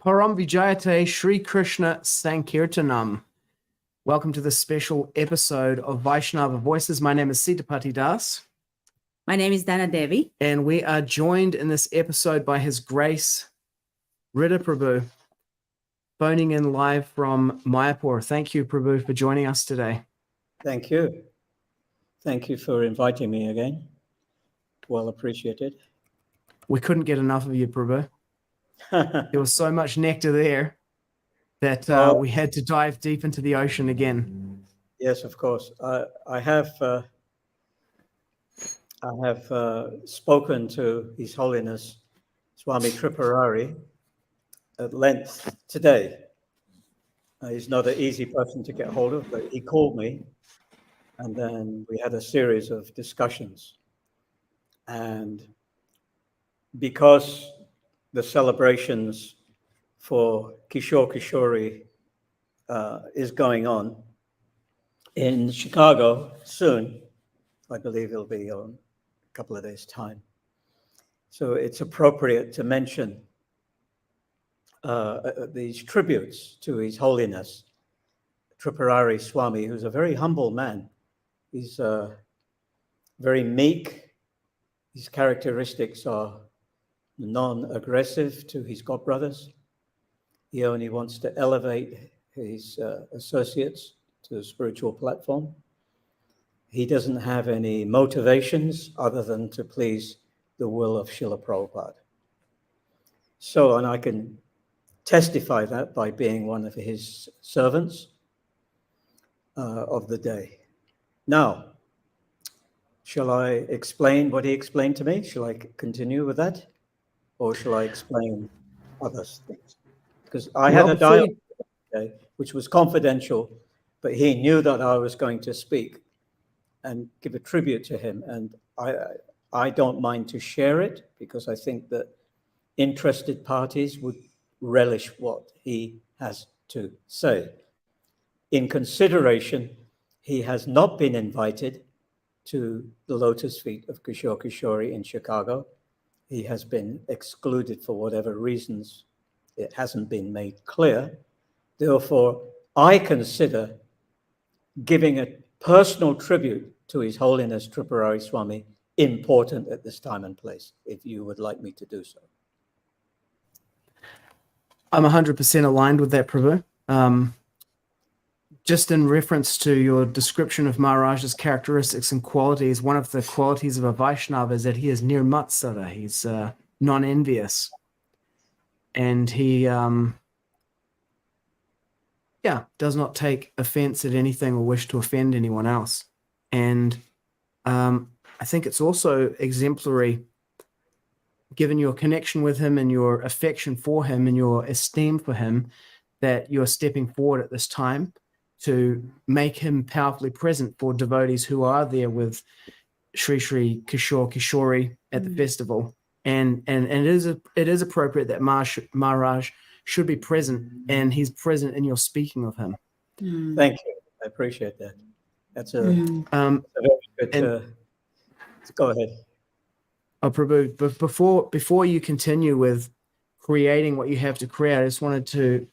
Param Vijayate Sri Krishna Sankirtanam. Welcome to this special episode of Vaishnava Voices. My name is Sitapati Das. My name is Dana Devi. And we are joined in this episode by His Grace, Riddha Prabhu, phoning in live from Mayapur. Thank you, Prabhu, for joining us today. Thank you. Thank you for inviting me again. Well appreciated. We couldn't get enough of you, Prabhu. There was so much nectar there that we had to dive deep into the ocean again. Yes, of course. I have spoken to His Holiness Swami Tripurari at length today. He's not an easy person to get hold of, but he called me, and then we had a series of discussions. And because the celebrations for Kishore-Kishori is going on in Chicago soon, I believe it'll be on a couple of days' time. So it's appropriate to mention these tributes to His Holiness Tripurari Swami, who's a very humble man. He's very meek. His characteristics are non-aggressive to his godbrothers. He only wants to elevate his associates to the spiritual platform. He doesn't have any motivations other than to please the will of Srila Prabhupada. So, and I can testify that by being one of his servants of the day. Now, shall I explain what he explained to me? Shall I continue with that? Or shall I explain other things? Because I had a dialogue today, which was confidential, but he knew that I was going to speak and give a tribute to him. And I don't mind to share it, because I think that interested parties would relish what he has to say. In consideration, he has not been invited to the lotus feet of Kishore-Kishori in Chicago. He has been excluded for whatever reasons. It hasn't been made clear. Therefore, I consider giving a personal tribute to His Holiness Tripurari Swami important at this time and place, if you would like me to do so. I'm 100% aligned with that, Prabhu. Just in reference to your description of Maharaj's characteristics and qualities, one of the qualities of a Vaishnava is that he is nirmatsara. He's non-envious. And he, does not take offense at anything or wish to offend anyone else. And I think it's also exemplary, given your connection with him and your affection for him and your esteem for him, that you're stepping forward at this time to make him powerfully present for devotees who are there with Sri-Sri Kishora-Kishori at the festival. And it is appropriate that Maharaj should be present, and he's present in your speaking of him. Thank you. I appreciate that. That's a very good... go ahead. Prabhu, but before you continue with creating what you have to create, I just wanted to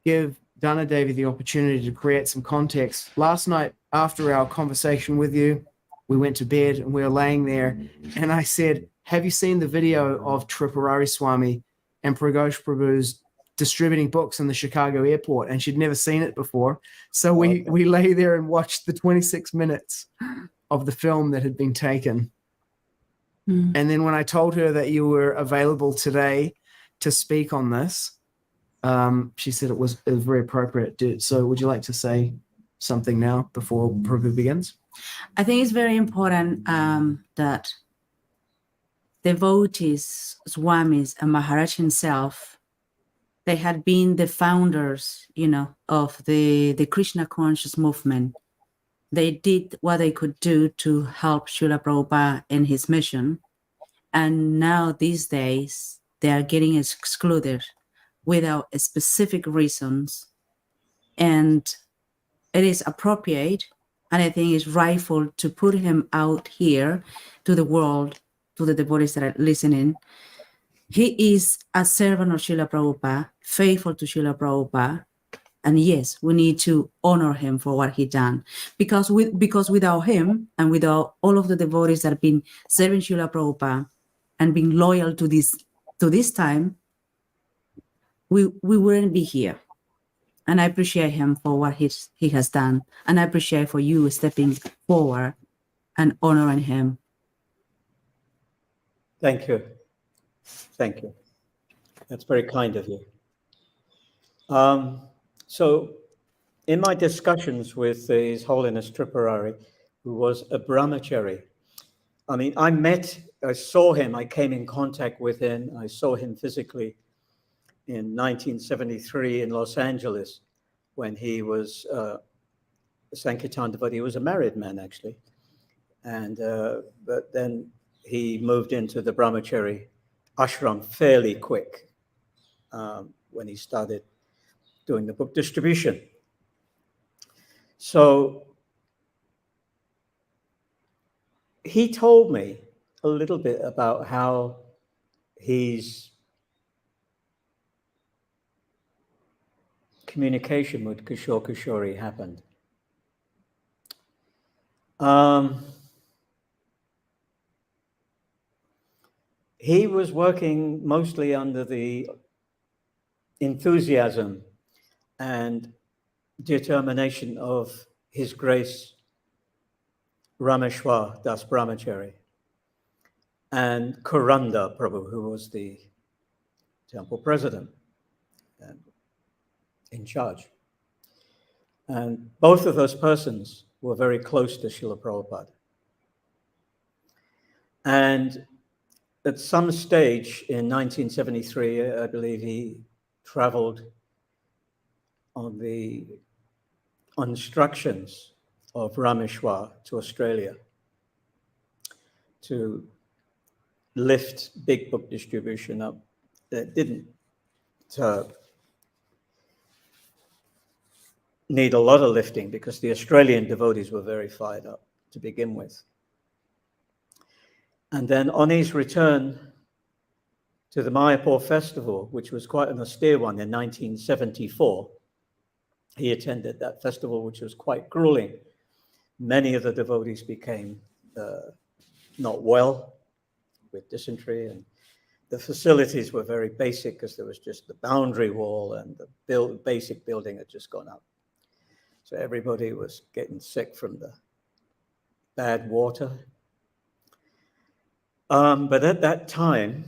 give Dana Devi the opportunity to create some context. Last night, after our conversation with you, we went to bed and we were laying there, and I said, have you seen the video of Tripurari Swami and Pragosh Prabhu's distributing books in the Chicago airport? And she'd never seen it before. So we lay there and watched the 26 minutes of the film that had been taken. And then when I told her that you were available today to speak on this, she said it was very appropriate. So would you like to say something now before Prabhu begins? I think it's very important that devotees, Swamis, and Maharaj himself, they had been the founders, of the Krishna conscious movement. They did what they could do to help Srila Prabhupada in his mission. And now these days, they are getting excluded without specific reasons. And it is appropriate, and I think it's rightful to put him out here to the world, to the devotees that are listening, he is a servant of Srila Prabhupada, faithful to Srila Prabhupada. And yes, we need to honor him for what he done. Because without him and without all of the devotees that have been serving Srila Prabhupada and being loyal to this time, we wouldn't be here. And I appreciate him for what he has done. And I appreciate for you stepping forward and honoring him. Thank you. Thank you. That's very kind of you. So in my discussions with His Holiness Tripurari, who was a brahmachari, I mean, I saw him, I came in contact with him, I saw him physically in 1973 in Los Angeles when he was a Sankirtan devotee. He was a married man, actually. And but then he moved into the brahmachari ashram fairly quick when he started doing the book distribution. So he told me a little bit about how his communication with Kishore-Kishori happened. He was working mostly under the enthusiasm and determination of His Grace Rameshwar Das Brahmachari and Kuranda Prabhu, who was the temple president and in charge. And both of those persons were very close to Srila Prabhupada. And at some stage in 1973, I believe he traveled on the instructions of Rameshwar to Australia to lift big book distribution up. It didn't need a lot of lifting because the Australian devotees were very fired up to begin with. And then on his return to the Mayapur festival, which was quite an austere one in 1974, he attended that festival, which was quite grueling. Many of the devotees became not well with dysentery, and the facilities were very basic because there was just the boundary wall and the basic building had just gone up. So everybody was getting sick from the bad water. But at that time,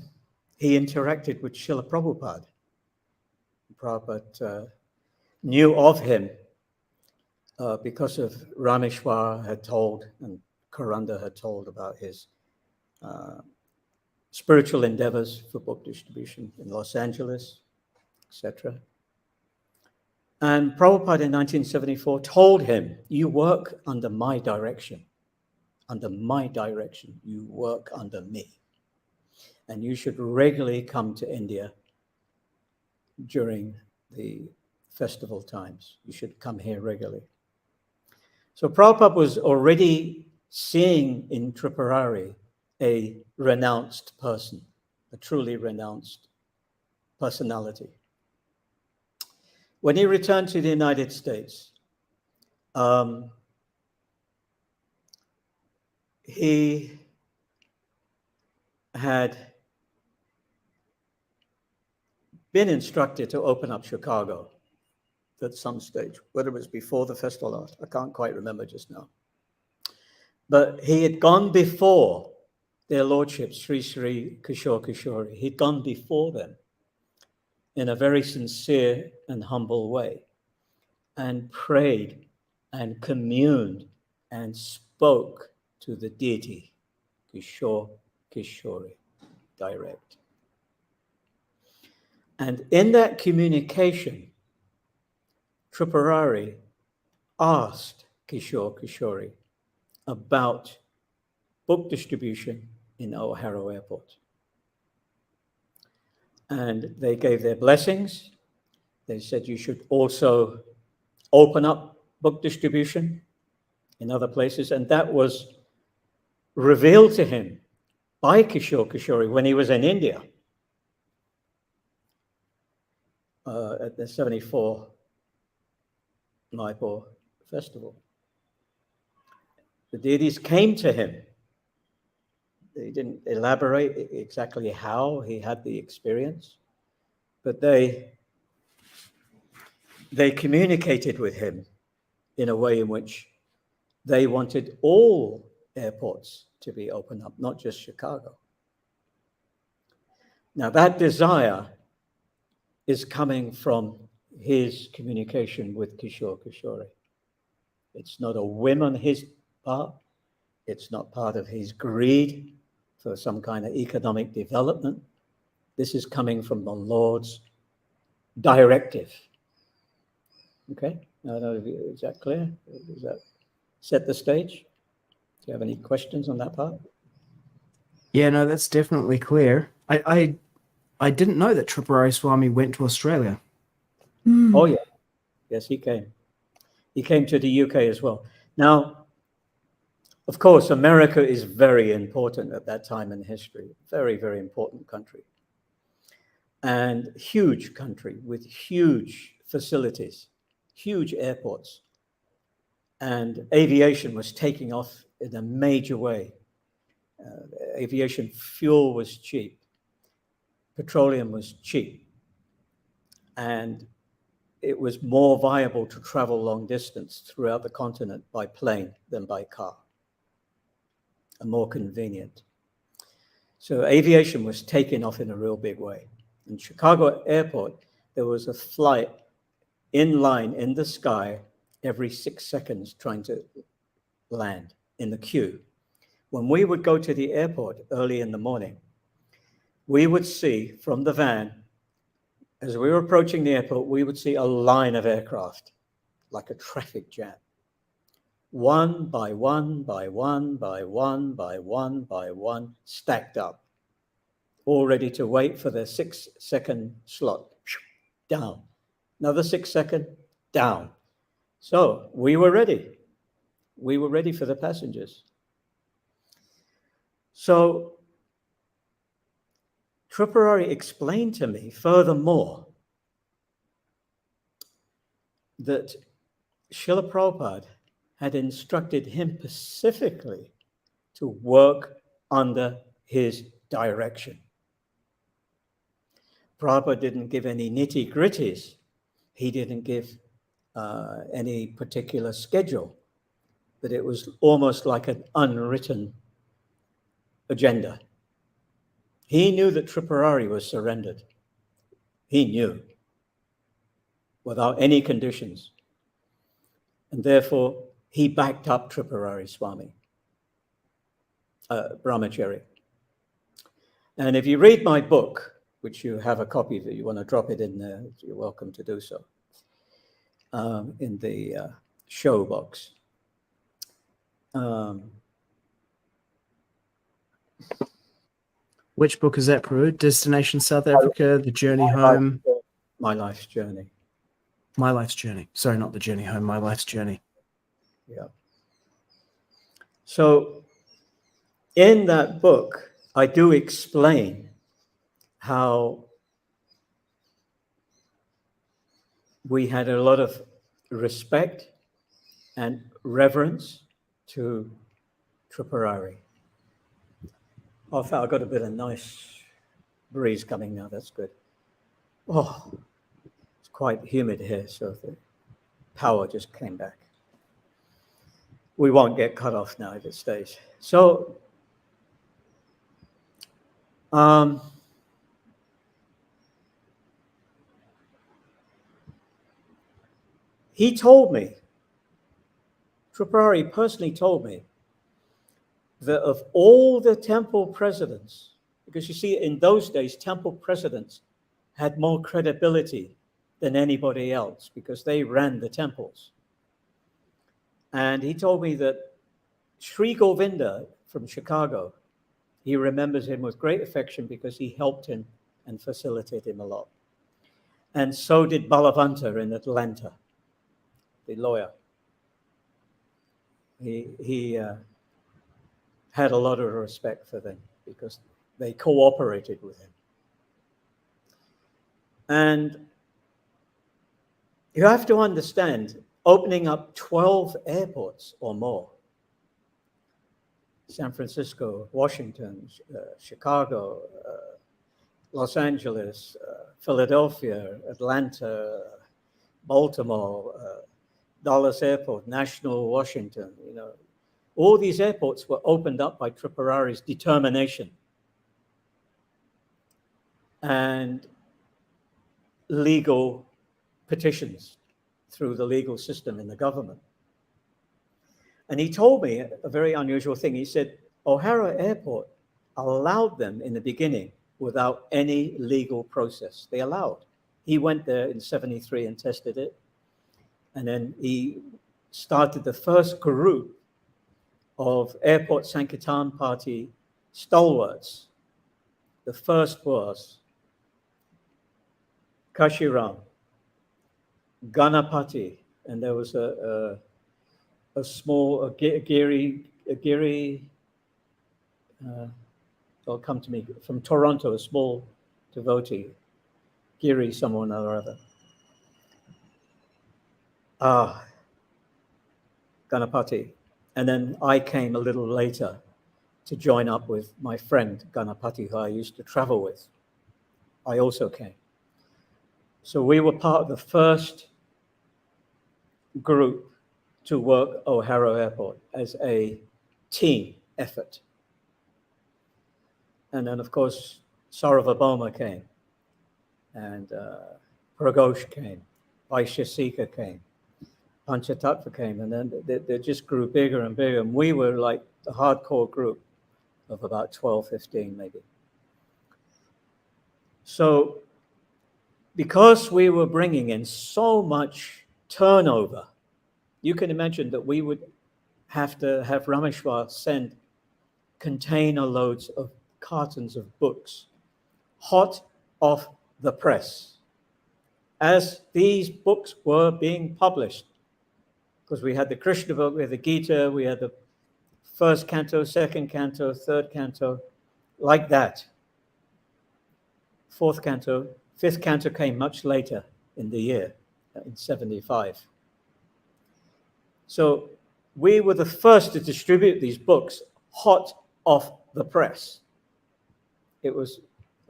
he interacted with Srila Prabhupada. Prabhupada knew of him because of Rameshwar had told and Kuranda had told about his spiritual endeavors for book distribution in Los Angeles, etc. And Prabhupada in 1974 told him, "You work under my direction. Under my direction, you work under me. And you should regularly come to India during the festival times. You should come here regularly." So Prabhupada was already seeing in Tripurari a renounced person, a truly renounced personality. When he returned to the United States, he had been instructed to open up Chicago at some stage, whether it was before the festival or not, I can't quite remember just now. But he had gone before their lordships, Sri-Sri Kishora-Kishori. He'd gone before them in a very sincere and humble way and prayed and communed and spoke to the deity, Kishore-Kishori, direct. And in that communication, Tripurari asked Kishore-Kishori about book distribution in O'Hare Airport. And they gave their blessings. They said you should also open up book distribution in other places. And that was revealed to him by Kishore-Kishori when he was in India. at the 74 Maipur festival. The deities came to him. They didn't elaborate exactly how he had the experience, but they communicated with him in a way in which they wanted all airports to be opened up, not just Chicago. Now that desire is coming from his communication with Kishore-Kishori. It's not a whim on his part. It's not part of his greed for some kind of economic development. This is coming from the Lord's directive. Okay, I don't know, is that clear? Does that set the stage? Do you have any questions on that part? Yeah, no, that's definitely clear. I didn't know that Tripurari Swami went to Australia. Oh yeah, yes, he came. He came to the UK as well. Now, of course, America is very important at that time in history. Very, very important country. And huge country with huge facilities, huge airports. And aviation was taking off in a major way. Aviation fuel was cheap. Petroleum was cheap. And it was more viable to travel long distance throughout the continent by plane than by car, and more convenient. So aviation was taking off in a real big way. In Chicago Airport, there was a flight in line in the sky every 6 seconds trying to land in the queue. When we would go to the airport early in the morning, we would see from the van, as we were approaching the airport, we would see a line of aircraft, like a traffic jam. One by one, by one, by one, by one, by one, stacked up, all ready to wait for their 6 second slot. Down. Another 6 second, down. So we were ready. We were ready for the passengers. So Tripurari explained to me furthermore that Srila Prabhupada had instructed him specifically to work under his direction. Prabhupada didn't give any nitty-gritties. He didn't give any particular schedule, but it was almost like an unwritten agenda. He knew that Tripurari was surrendered. He knew, without any conditions. And therefore, he backed up Tripurari Swami, Brahmachari. And if you read my book, which you have a copy of, you want to drop it in there, you're welcome to do so, in the show box. Which book is that, Prabhu? Destination South Africa, The Journey Home? My Life's Journey. My Life's Journey. Sorry, not The Journey Home, My Life's Journey. Yeah. So in that book, I do explain how we had a lot of respect and reverence to Tripurari. Oh, I got a bit of nice breeze coming now. That's good. Oh, it's quite humid here, so the power just came back. We won't get cut off now if it stays. So, he told me, Tripurari personally told me, that of all the temple presidents, because you see, in those days, temple presidents had more credibility than anybody else because they ran the temples. And he told me that Sri Govinda from Chicago, he remembers him with great affection because he helped him and facilitated him a lot. And so did Balavanta in Atlanta, the lawyer. He had a lot of respect for them because they cooperated with him. And You have to understand, opening up 12 airports or more, San Francisco, Washington, Chicago, Los Angeles, Philadelphia, Atlanta, Baltimore, Dallas Airport, National Washington, all these airports were opened up by Tripurari's determination and legal petitions through the legal system in the government. And he told me a very unusual thing. He said, O'Hara Airport allowed them in the beginning without any legal process. They allowed. He went there in 73 and tested it. And then he started the first group of Airport Sankirtan Party stalwarts. The first was Kashiram, Ganapati, and there was a Giri, it'll come to me, from Toronto, a small devotee, Giri someone or other. Ganapati. And then I came a little later to join up with my friend Ganapati, who I used to travel with. I also came. So we were part of the first group to work O'Hara Airport as a team effort. And then, of course, Sarvabhauma came, and Pragosh came, Vaishesika came, Panchatattva came, and then they just grew bigger and bigger. And we were like the hardcore group of about 12, 15 maybe. So because we were bringing in so much turnover, you can imagine that we would have to have Rameshwar send container loads of cartons of books, hot off the press, as these books were being published. Because we had the Krishna book, we had the Gita, we had the first canto, second canto, third canto, like that. Fourth canto, fifth canto came much later in the year, in 75. So we were the first to distribute these books hot off the press. It was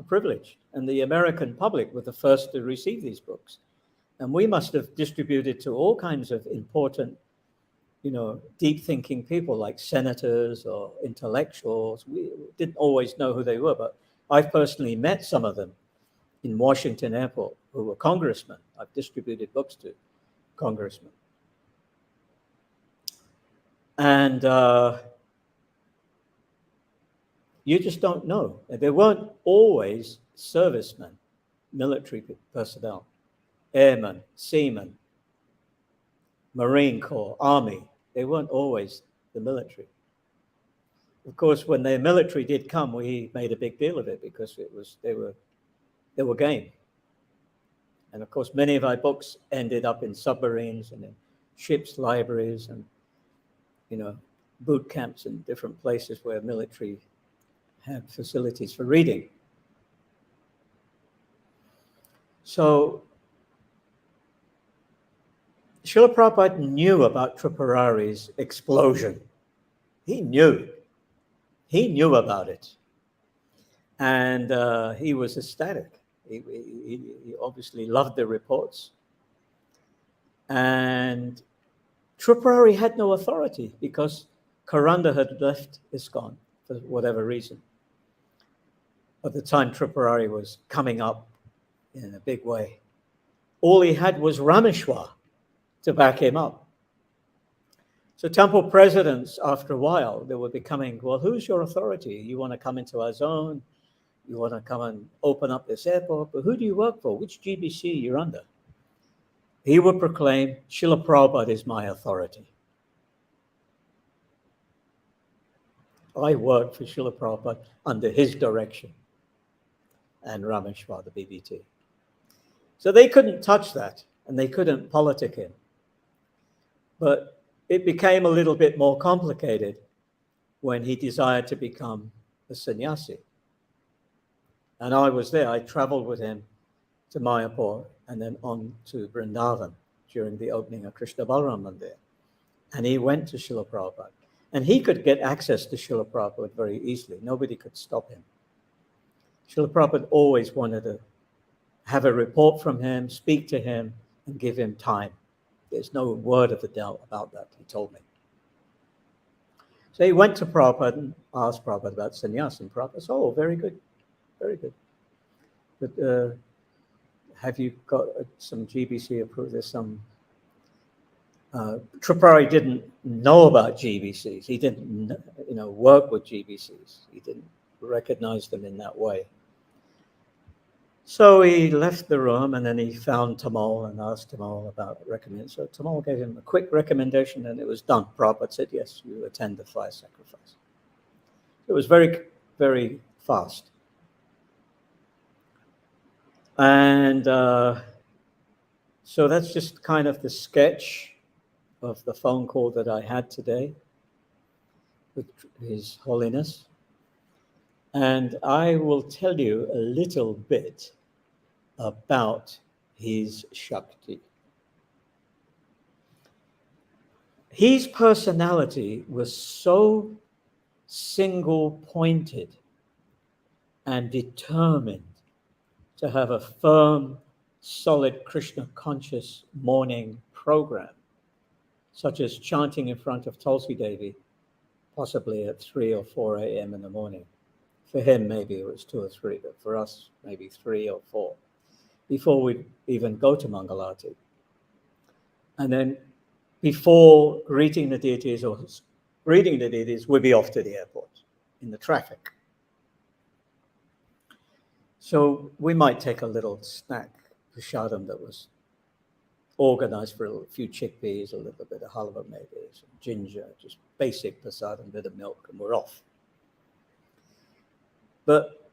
a privilege. And the American public were the first to receive these books. And we must have distributed to all kinds of important, deep thinking people like senators or intellectuals. We didn't always know who they were, but I've personally met some of them in Washington Airport who were congressmen. I've distributed books to congressmen. And you just don't know. They weren't always servicemen, military personnel, airmen, seamen, Marine Corps, Army. They weren't always the military. Of course, when the military did come, we made a big deal of it because they were game. And of course, many of our books ended up in submarines and in ships' libraries and boot camps and different places where military had facilities for reading. So Srila Prabhupada knew about Tripurari's explosion. He knew about it. And he was ecstatic. He obviously loved the reports. And Tripurari had no authority because Karanda had left ISKCON for whatever reason. At the time, Tripurari was coming up in a big way. All he had was Rameshwar to back him up. So temple presidents, after a while, they were becoming, well, who's your authority? You want to come into our zone? You want to come and open up this airport? But who do you work for? Which GBC you're under? He would proclaim, Srila Prabhupada is my authority. I work for Srila Prabhupada under his direction. And Rameshwar, the BBT. So they couldn't touch that, and they couldn't politic him. But it became a little bit more complicated when he desired to become a sannyasi. And I was there. I traveled with him to Mayapur and then on to Vrindavan during the opening of Krishna Balaram Mandir. And he went to Srila Prabhupada. And he could get access to Srila Prabhupada very easily. Nobody could stop him. Srila Prabhupada always wanted to have a report from him, speak to him, and give him time. There's no word of a doubt about that, he told me. So he went to Prabhupada and asked Prabhupada about sannyas, and Prabhupada said, oh, very good, very good. But have you got some GBC approved? There's some... Tripurari didn't know about GBCs. He didn't, work with GBCs. He didn't recognize them in that way. So he left the room, and then he found Tamal and asked Tamal about recommend. So Tamal gave him a quick recommendation, and it was done. Prabhupada said, yes, you attend the fire sacrifice. It was very, very fast. And so that's just kind of the sketch of the phone call that I had today with His Holiness. And I will tell you a little bit about his Shakti. His personality was so single-pointed and determined to have a firm, solid Krishna-conscious morning program, such as chanting in front of Tulsi Devi, possibly at 3 or 4 a.m. in the morning. For him, maybe it was 2 or 3, but for us, maybe 3 or 4, before we even go to Mangalarti. And then before greeting the deities or reading the deities, we'd be off to the airport in the traffic. So we might take a little snack, prasadam, that was organized for a few chickpeas, a little bit of halva maybe, some ginger, just basic prasadam, bit of milk, and we're off. But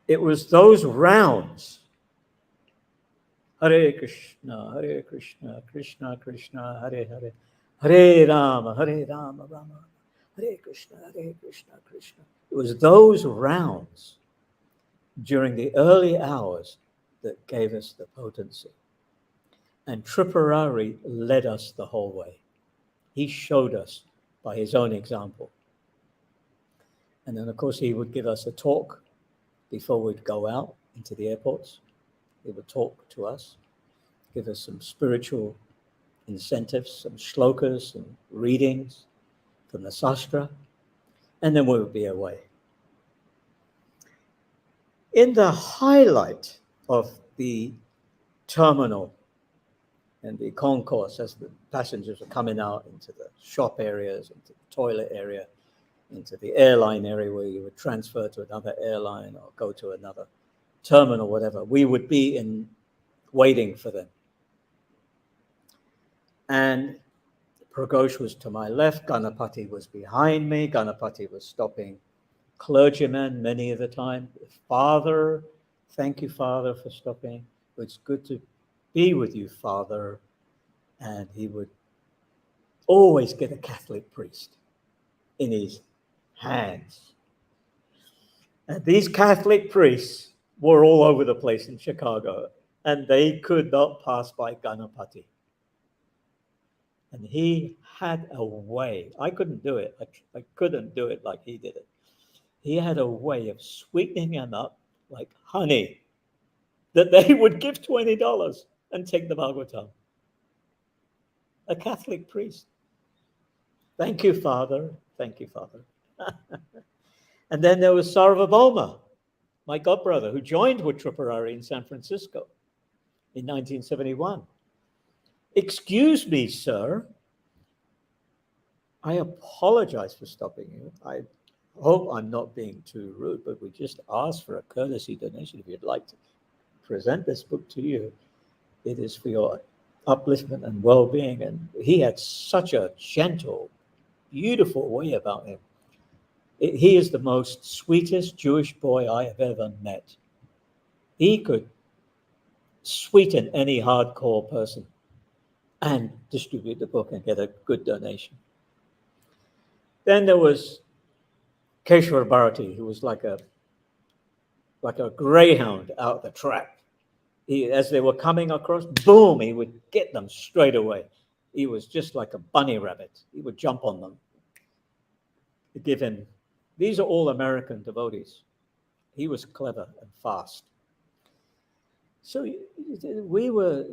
it was those rounds, Hare Krishna, Krishna Krishna, Hare Hare, Hare Rama, Rama, Hare Krishna, Krishna. It was those rounds during the early hours that gave us the potency. And Tripurari led us the whole way. He showed us by his own example. And then, of course, he would give us a talk before we'd go out into the airports. He would talk to us, give us some spiritual incentives, some shlokas, some readings from the Sastra, and then we would be away. In the highlight of the terminal and the concourse, as the passengers were coming out into the shop areas, into the toilet area, into the airline area where you would transfer to another airline or go to another terminal, whatever, we would be waiting for them. And Pragosh was to my left, Ganapati was behind me. Ganapati was stopping clergymen many of the time. Father, thank you, Father, for stopping. It's good to be with you, Father. And he would always get a Catholic priest in his hands. And these Catholic priests were all over the place in Chicago, and they could not pass by Ganapati. And he had a way. I couldn't do it. I couldn't do it like he did it. He had a way of sweetening them up like honey, that they would give $20 and take the Bhagavatam. A Catholic priest. Thank you, Father. Thank you, Father. And then there was Sarvabhauma, my godbrother, who joined with Tripurari in San Francisco in 1971. Excuse me, sir. I apologize for stopping you. I hope I'm not being too rude, but we just asked for a courtesy donation. If you'd like to present this book to you, it is for your upliftment and well-being. And he had such a gentle, beautiful way about him. He is the most sweetest Jewish boy I have ever met. He could sweeten any hardcore person and distribute the book and get a good donation. Then there was Keshwar Bharati, who was like a greyhound out of the trap. As they were coming across, boom, he would get them straight away. He was just like a bunny rabbit. He would jump on them. Give him, these are all American devotees. He was clever and fast. So we were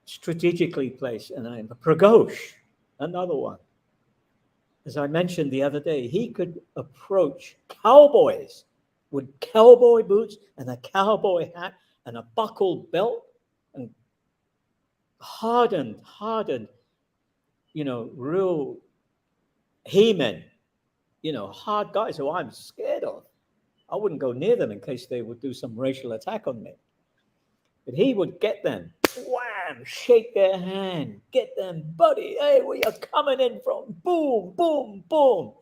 strategically placed, and Pragosh, another one. As I mentioned the other day, he could approach cowboys with cowboy boots and a cowboy hat and a buckled belt and hardened, real he-men, hard guys who I'm scared of. I wouldn't go near them in case they would do some racial attack on me. But he would get them, wham, shake their hand, get them, buddy, hey, where you coming in from? Boom, boom, boom,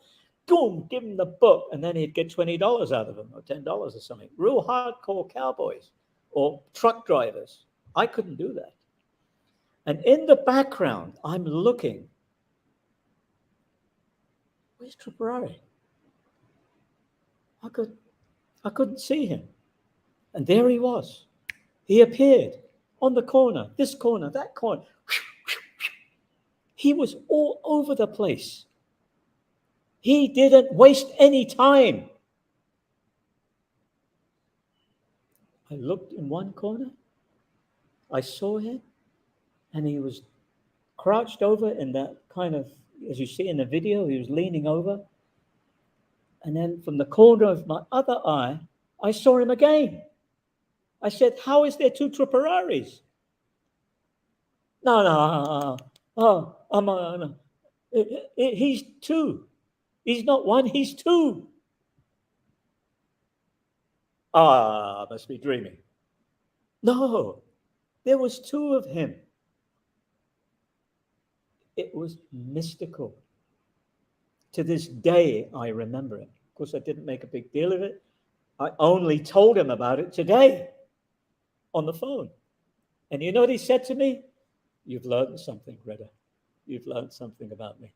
boom, give him the book. And then he'd get $20 out of them or $10 or something. Real hardcore cowboys or truck drivers. I couldn't do that. And in the background, I'm looking. Where's Tripurari? I couldn't see him. And there he was. He appeared on the corner, this corner, that corner. He was all over the place. He didn't waste any time. I looked in one corner. I saw him, and he was crouched over in that kind of, as you see in the video, he was leaning over. And then from the corner of my other eye, I saw him again. I said, how is there two Tripuraris? No. No. He's two. He's not one, he's two. I must be dreaming. No, there was two of him. It was mystical. To this day, I remember it. Of course, I didn't make a big deal of it. I only told him about it today on the phone. And you know what he said to me? You've learned something, Riddha. You've learned something about me.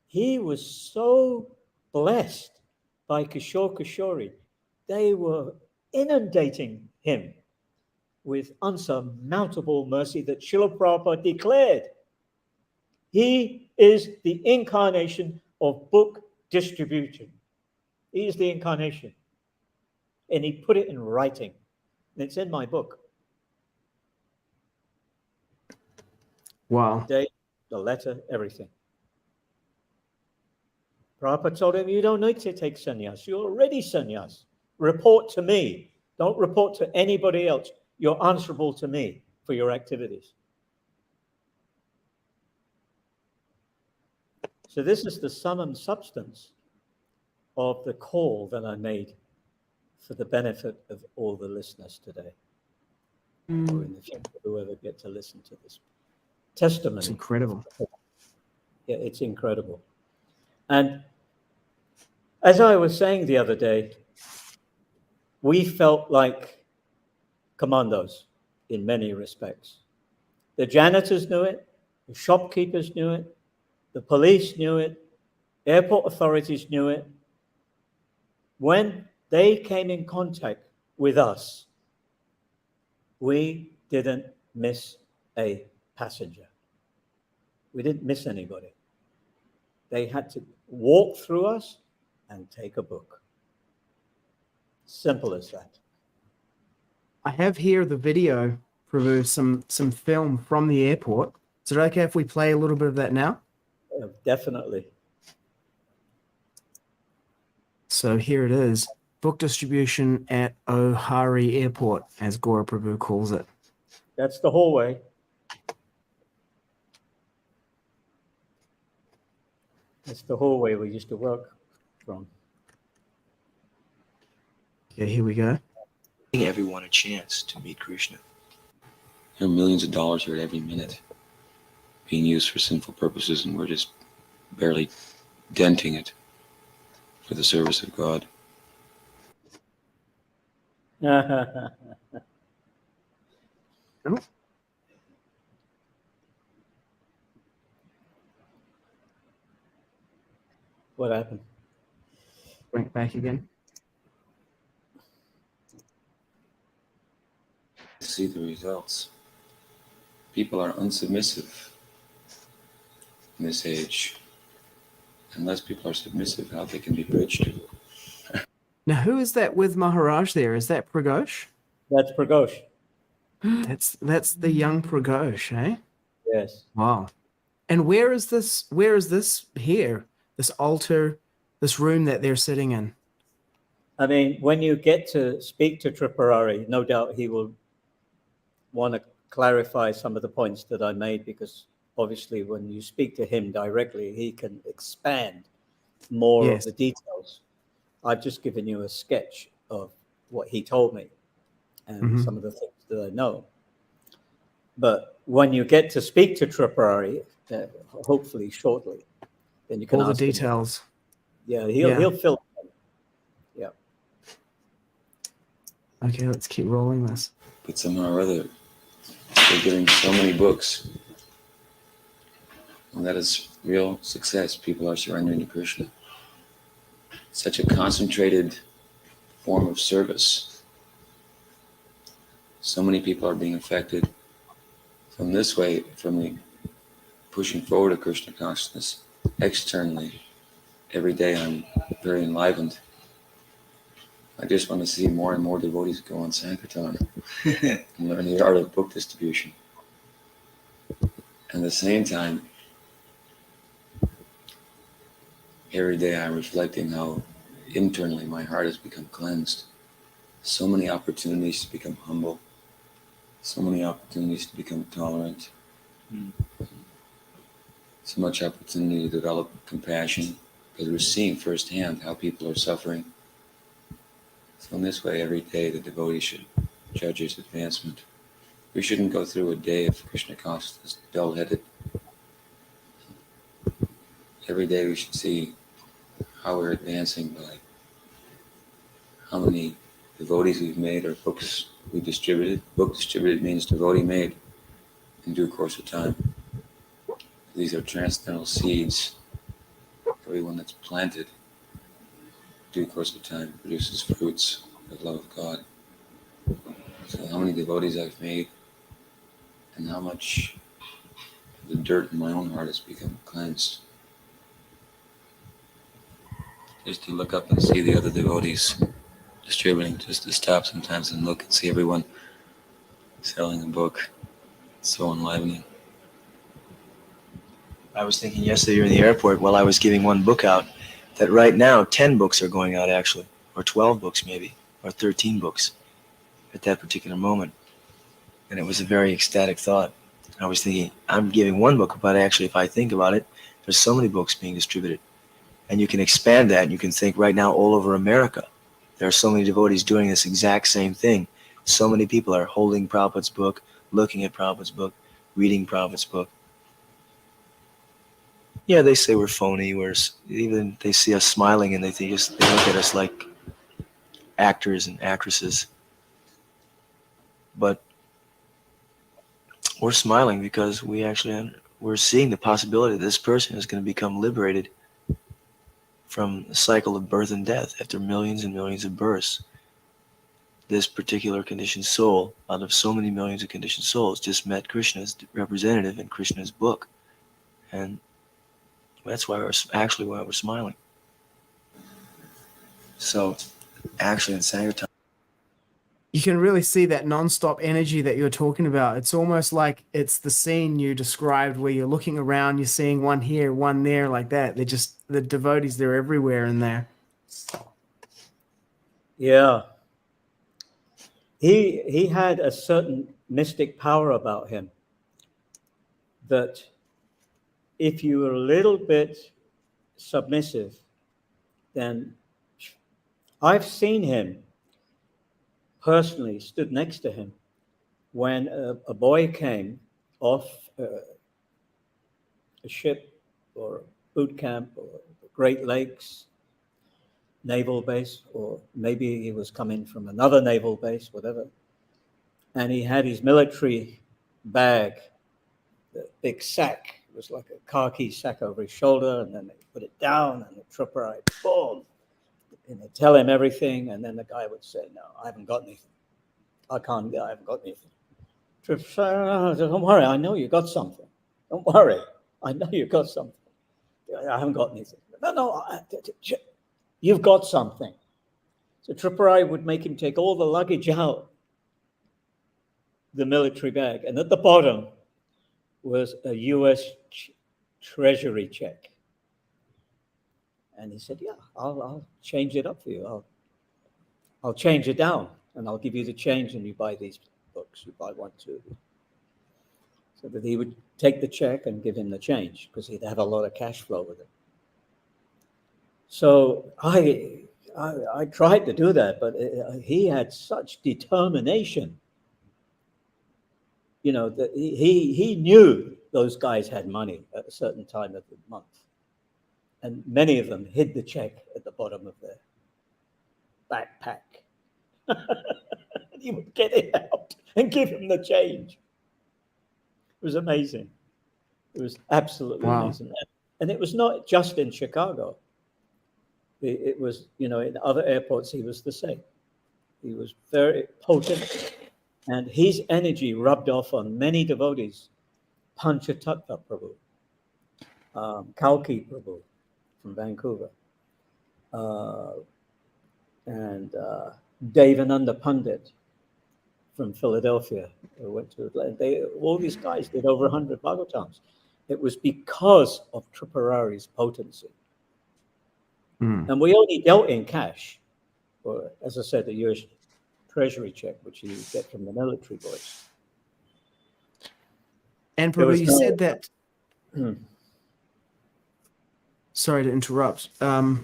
He was so blessed by Kishore-Kishori. They were inundating him with unsurmountable mercy that Srila Prabhupada declared. He is the incarnation of book distribution. He is the incarnation. And he put it in writing. And it's in my book. Wow. The date, the letter, everything. Prabhupada told him, you don't need to take sannyas. You're already sannyas. Report to me. Don't report to anybody else. You're answerable to me for your activities. So this is the sum and substance of the call that I made for the benefit of all the listeners today. Or in the future, whoever get to listen to this testimony. It's incredible. Yeah, it's incredible. And as I was saying the other day, we felt like commandos in many respects. The janitors knew it, the shopkeepers knew it, the police knew it, airport authorities knew it. When they came in contact with us, we didn't miss a passenger. We didn't miss anybody. They had to walk through us and take a book. Simple as that. I have here the video, Prabhu, some film from the airport. Is it okay if we play a little bit of that now? Definitely. So here it is. Book distribution at O'Hare Airport, as Gora Prabhu calls it. That's the hallway. That's the hallway we used to work from. Yeah, here we go. Giving everyone a chance to meet Krishna. There are millions of dollars here at every minute being used for sinful purposes, and we're just barely denting it for the service of God. What happened? Bring it back again. See the results. People are unsubmissive in this age. Unless people are submissive, how they can be bridged. Now, who is that with Maharaj there? Is that Pragosh? That's Pragosh. That's the young Pragosh, eh? Yes. Wow. And where is this? Where is this here? This altar, this room that they're sitting in? I mean, when you get to speak to Tripurari, no doubt he will want to clarify some of the points that I made, because obviously when you speak to him directly, he can expand more Yes. of the details. I've just given you a sketch of what he told me and some of the things that I know. But when you get to speak to Tripurari, hopefully shortly, then you can All the ask him. details. Yeah, he'll fill it in. Yeah. Okay, let's keep rolling this. But somehow or other, they're giving so many books. And that is real success. People are surrendering to Krishna. Such a concentrated form of service. So many people are being affected from this way, from the pushing forward of Krishna consciousness externally. Every day I'm very enlivened. I just want to see more and more devotees go on Sankirtan and learn the art of book distribution. At the same time, every day I'm reflecting how internally my heart has become cleansed. So many opportunities to become humble. So many opportunities to become tolerant. So much opportunity to develop compassion, because we're seeing firsthand how people are suffering. So in this way, every day the devotee should judge his advancement. We shouldn't go through a day of Krishna consciousness dull-headed. Every day we should see how we're advancing by how many devotees we've made or books we distributed. Book distributed means devotee made in due course of time. These are transcendental seeds. Everyone that's planted in due course of time produces fruits of love of God. So how many devotees I've made and how much of the dirt in my own heart has become cleansed. Just to look up and see the other devotees distributing, just to stop sometimes and look and see everyone selling a book. It's so enlivening. I was thinking yesterday in the airport while I was giving one book out that right now 10 books are going out actually, or 12 books maybe, or 13 books at that particular moment. And it was a very ecstatic thought. I was thinking, I'm giving one book, but actually if I think about it, there's so many books being distributed. And you can expand that and you can think right now all over America, there are so many devotees doing this exact same thing. So many people are holding Prabhupada's book, looking at Prabhupada's book, reading Prabhupada's book. Yeah, they say we're phony. Even they see us smiling and they look at us like actors and actresses. But we're smiling because we're seeing the possibility that this person is going to become liberated from the cycle of birth and death after millions and millions of births. This particular conditioned soul, out of so many millions of conditioned souls, just met Krishna's representative in Krishna's book. And that's why we're smiling. So, actually in Sankirtan, You can really see that non-stop energy that you're talking about. It's almost like it's the scene you described where you're looking around, you're seeing one here, one there, like that. They're just, the devotees, they're everywhere in there. Yeah. He had a certain mystic power about him that if you were a little bit submissive, then I've seen him personally, stood next to him when a boy came off a ship or boot camp or Great Lakes naval base, or maybe he was coming from another naval base, whatever. And he had his military bag, the big sack. It was like a khaki sack over his shoulder, and then they put it down, and the Tripurari, boom, tell him everything, and then the guy would say, "No, I haven't got anything. I can't. I haven't got anything." Trip said, "Oh, don't worry. I know you got something. Don't worry. I know you got something. I haven't got anything." No, you've got something. So Tripurari would make him take all the luggage out, the military bag, and at the bottom was a U.S. Treasury check. And he said, "Yeah, I'll change it up for you. I'll change it down, and I'll give you the change, and you buy these books. You buy 1, 2." So that he would take the check and give him the change, because he'd have a lot of cash flow with it. So I tried to do that, but he had such determination. You know, that he knew those guys had money at a certain time of the month. And many of them hid the check at the bottom of their backpack. He would get it out and give him the change. It was amazing. It was absolutely amazing. And it was not just in Chicago. It was, you know, in other airports, he was the same. He was very potent, and his energy rubbed off on many devotees. Panchatattva Prabhu, Kalki Prabhu from Vancouver, and Devananda Pandit from Philadelphia, who went to Atlanta. All these guys did over 100 Bhagavatams. It was because of Tripurari's potency. And we only dealt in cash, or as I said, the US Treasury check, which you get from the military boys. And Prabhu, you said that. Sorry to interrupt. I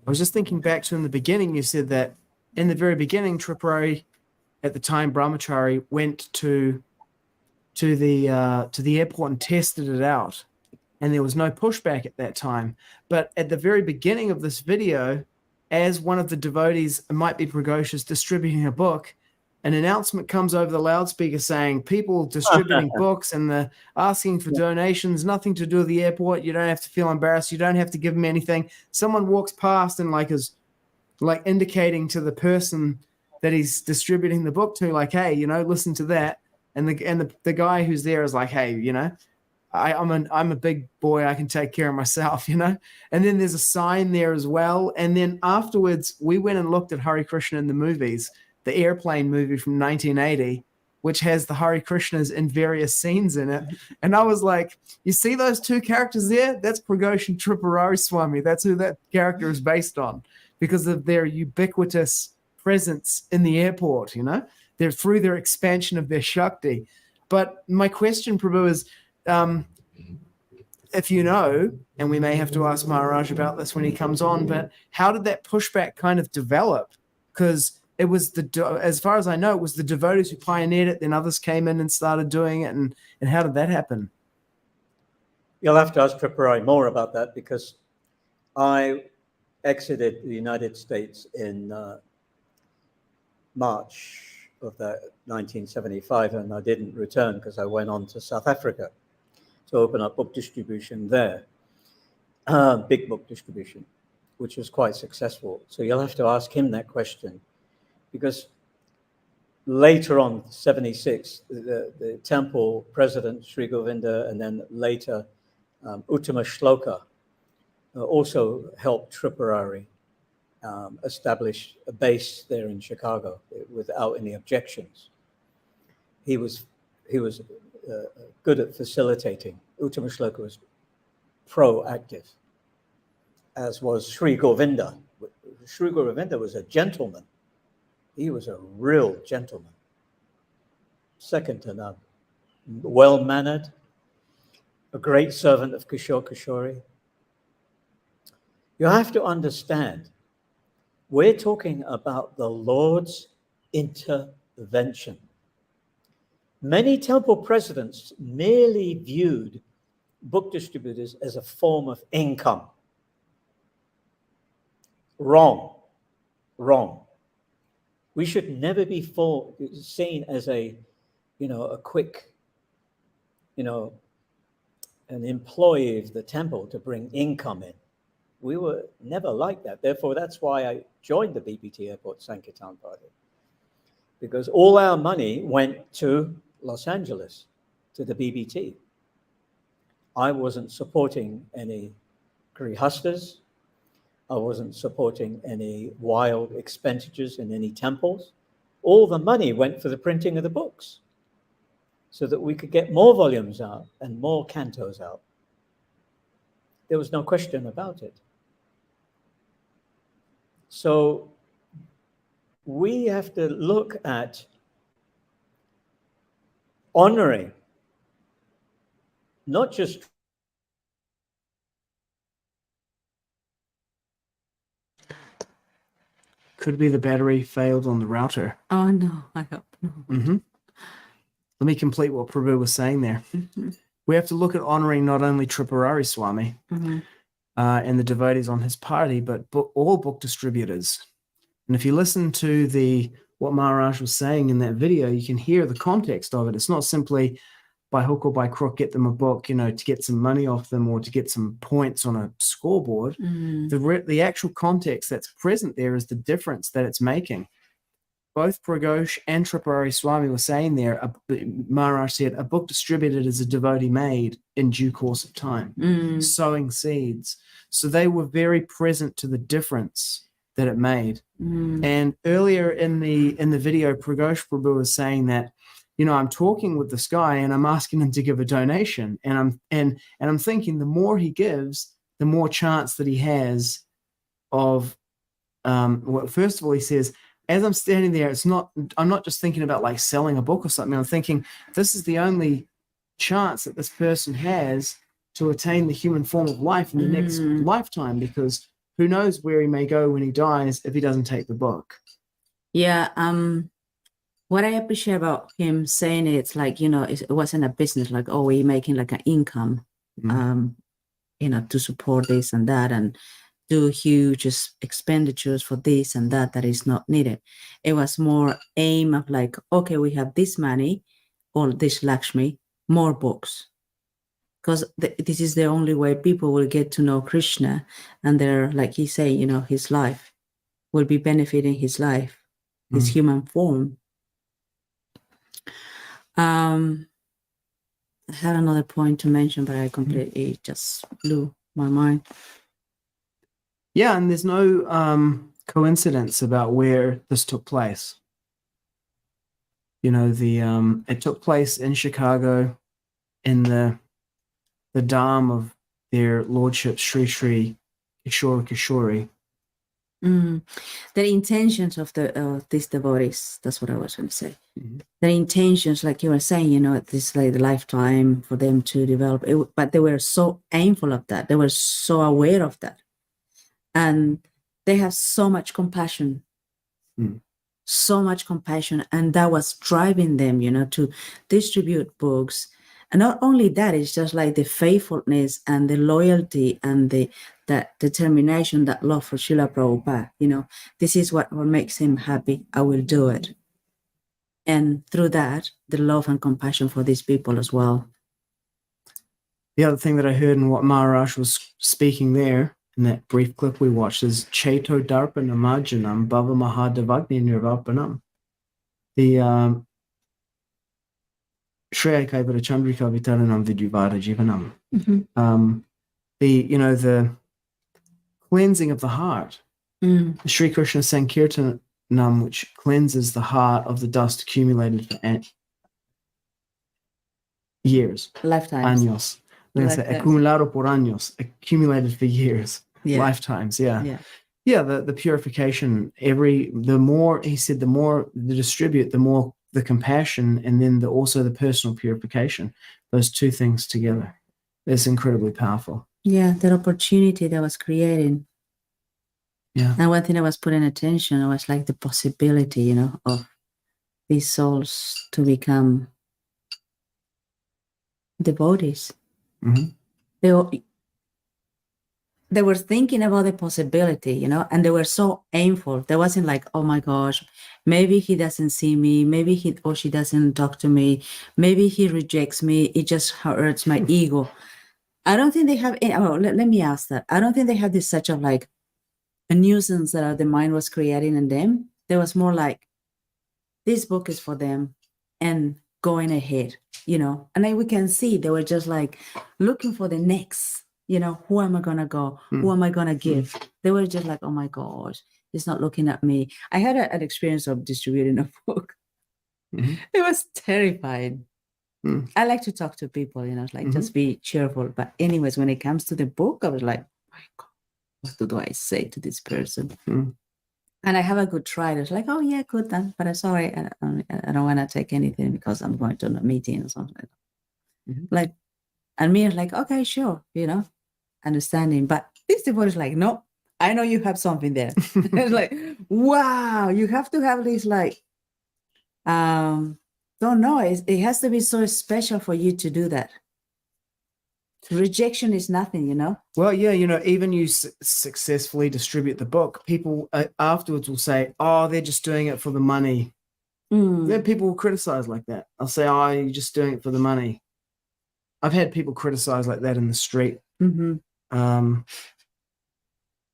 was just thinking back to in the beginning. You said that in the very beginning, Tripurari, at the time Brahmachari, went to the airport and tested it out, and there was no pushback at that time. But at the very beginning of this video, as one of the devotees, it might be Pragosha's, distributing a book, an announcement comes over the loudspeaker saying, "People distributing books and the asking for donations, nothing to do with the airport. You don't have to feel embarrassed. You don't have to give them anything." Someone walks past and is indicating to the person that he's distributing the book to, like, "Hey, you know, listen to that." And the guy who's there is like, "Hey, you know, I'm a big boy. I can take care of myself," you know. And then there's a sign there as well. And then afterwards, we went and looked at Hare Krishna in the movies, the airplane movie from 1980, which has the Hare Krishnas in various scenes in it. And I was like, "You see those two characters there? That's Pragosha and Tripurari Swami. That's who that character is based on, because of their ubiquitous presence in the airport, you know. They're through their expansion of their Shakti." But my question, Prabhu, is, if you know, and we may have to ask Maharaj about this when he comes on, but how did that pushback kind of develop? Because it was as far as I know, it was the devotees who pioneered it, then others came in and started doing it, and how did that happen? You'll have to ask Tripurari more about that, because I exited the United States in March of 1975, and I didn't return because I went on to South Africa to open up book distribution there, big book distribution, which was quite successful. So you'll have to ask him that question, because later on, 76, the temple president, Sri Govinda, and then later Uttama Shloka also helped Tripurari establish a base there in Chicago without any objections. He was good at facilitating. Uttama Shloka was proactive, as was Sri Govinda. Sri Govinda was a gentleman. He was a real gentleman, second to none. Well-mannered, a great servant of Kishora-Kishori. You have to understand, we're talking about the Lord's intervention. Many temple presidents merely viewed book distributors as a form of income. Wrong. We should never be seen as a quick, an employee of the temple to bring income in. We were never like that. Therefore, that's why I joined the BBT Airport Sankirtan Party, because all our money went to Los Angeles, to the BBT. I wasn't supporting any grihastas. I wasn't supporting any wild expenditures in any temples. All the money went for the printing of the books so that we could get more volumes out and more cantos out. There was no question about it. So we have to look at honoring not just Could be the battery failed on the router. Oh no, I hope no. Mm-hmm. Let me complete what Prabhu was saying there. Mm-hmm. We have to look at honoring not only Tripurari Swami Mm-hmm. And the devotees on his party, but all book distributors. And if you listen to what Maharaj was saying in that video, you can hear the context of it. It's not simply by hook or by crook, get them a book, to get some money off them or to get some points on a scoreboard. Mm-hmm. The actual context that's present there is the difference that it's making. Both Pragosh and Tripurari Swami were saying there, Maharaj said, a book distributed is a devotee made in due course of time, sowing seeds. So they were very present to the difference that it made. And earlier in the video, Pragosh Prabhu was saying that, I'm talking with this guy and I'm asking him to give a donation, and I'm thinking the more he gives, the more chance that he has of. Well, first of all, he says, as I'm standing there, I'm not just thinking about like selling a book or something. I'm thinking this is the only chance that this person has to attain the human form of life in the next lifetime, because who knows where he may go when he dies if he doesn't take the book. Yeah. What I appreciate about him saying it's like, it wasn't a business, like, oh, we're making like an income, to support this and that and do huge expenditures for this and that is not needed. It was more aim of like, okay, we have this money or this Lakshmi, more books. Because this is the only way people will get to know Krishna, and they're, like he say, his life will be benefiting his life, his human form. I had another point to mention, but I completely just blew my mind. Yeah, and there's no coincidence about where this took place. It took place in Chicago, in the Dham of their lordship, Sri-Sri Kishora-Kishori. The intentions of these devotees, that's what I was going to say. The intentions, like you were saying, this like the lifetime for them to develop it, but they were so aimful of that. They were so aware of that. And they have so much compassion, so much compassion. And that was driving them, to distribute books. And not only that, it's just like the faithfulness and the loyalty and that determination, that love for Srila Prabhupada. This is what makes him happy. I will do it. And through that, the love and compassion for these people as well. The other thing that I heard in what Maharaj was speaking there, in that brief clip we watched, is Cheto Darpana Majanam Bhava Mahadavagni Nirvapanam. The Shreya Kaivara Chandrika Vitaranam Vidyuvada Jivanam. The cleansing of the heart. The Sri Krishna Sankirtanam, which cleanses the heart of the dust accumulated for years. Lifetimes. Años. Acumulado por años, accumulated for years, lifetimes. The purification. The more he said, the more the distribute, the more the compassion, and then also the personal purification. Those two things together, it's incredibly powerful. Yeah, that opportunity that was created. Yeah, and one thing I was putting attention was like the possibility, of these souls to become devotees. They were thinking about the possibility, and they were so aimful. They wasn't like, oh my gosh, maybe he doesn't see me, maybe he or she doesn't talk to me, maybe he rejects me, it just hurts my ego. I don't think they have any, let me ask that. I don't think they have this such of like a nuisance that the mind was creating in them. There was more like, this book is for them and going ahead, and then we can see they were just like looking for the next, who am I going to go? Who am I going to give? They were just like, oh my gosh, it's not looking at me. I had an experience of distributing a book. Mhm. It was terrifying. Mm. I like to talk to people, just be cheerful. But anyways, when it comes to the book, I was like, my God, what do I say to this person? Mm. And I have a good try. It's like, oh yeah, good then. But I'm sorry, I don't want to take anything because I'm going to a meeting or something like that. Mhm. Like, and me is like, okay, sure, understanding. But this devotee is like, no, I know you have something there. It's like, wow, you have to have this like, don't know. It has to be so special for you to do that. Rejection is nothing, Well, yeah, even you successfully distribute the book, people afterwards will say, oh, they're just doing it for the money. Then people will criticize like that. I'll say, oh, you're just doing it for the money. I've had people criticize like that in the street. Mm-hmm.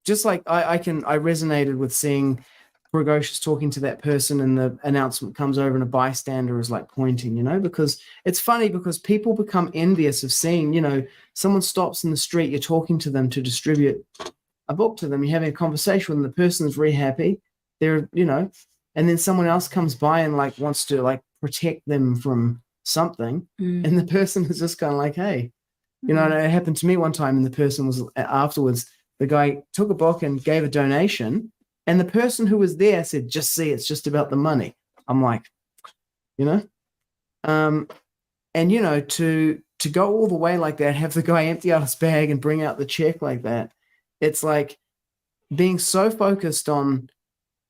Just like I resonated with seeing Praghosh talking to that person and the announcement comes over and a bystander is like pointing, because it's funny because people become envious of seeing, someone stops in the street, you're talking to them to distribute a book to them, you're having a conversation with them, the person is very happy, they're, and then someone else comes by and like wants to like protect them from something. And the person is just kind of like, hey, and it happened to me one time and the person was afterwards, the guy took a book and gave a donation. And the person who was there said, just see, it's just about the money. I'm like, and, to go all the way like that, have the guy empty out his bag and bring out the check like that. It's like being so focused on